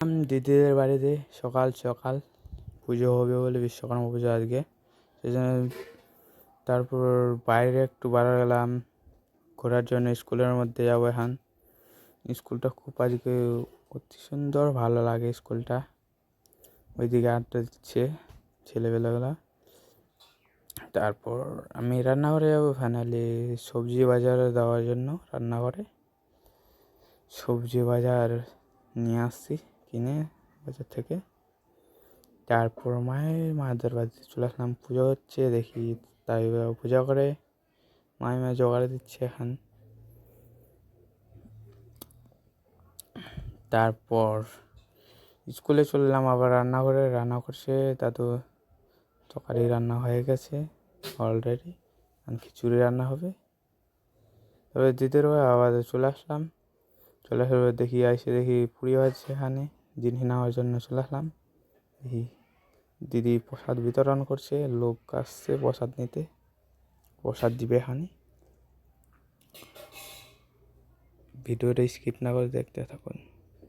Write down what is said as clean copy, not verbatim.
দিদিদের বাড়িতে সকাল সকাল পুজো হবে বলে বিশ্বকর্মা পুজো আজকে, সেই জন্য তারপর বাইরে একটু বার গেলাম ঘোরার জন্য। স্কুলের মধ্যে যাবো এখন। স্কুলটা খুব আজকে অতি সুন্দর ভালো লাগে স্কুলটা। ওইদিকে আড্ডা দিচ্ছে ছেলেবেলাগুলো। তারপর আমি রান্নাঘরে যাবো ফাইনালি সবজি বাজার দেওয়ার জন্য। রান্নাঘরে সবজি বাজার নিয়ে আসছি কিনে বাজার থেকে। তারপর মায়েদের বাড়িতে চলে আসলাম। পুজো হচ্ছে দেখি, তাই পূজা করে মা জোগাড় দিচ্ছে এখন। তারপর স্কুলে চললাম আবার রান্নাঘরে। রান্না করছে দাদু, তরকারি রান্না হয়ে গেছে অলরেডি, খিচুড়ি রান্না হবে। এবার দিদির আবার চলে আসলাম। চলে আসার দেখি পুরি হচ্ছে এখানে। জিনিস নেওয়ার জন্য চলে আসলাম। দেখি দিদি প্রসাদ বিতরণ করছে, লোক আসছে প্রসাদ নিতে, প্রসাদ দিবে এখানে। ভিডিওটা স্কিপ না করে দেখতে থাকুন।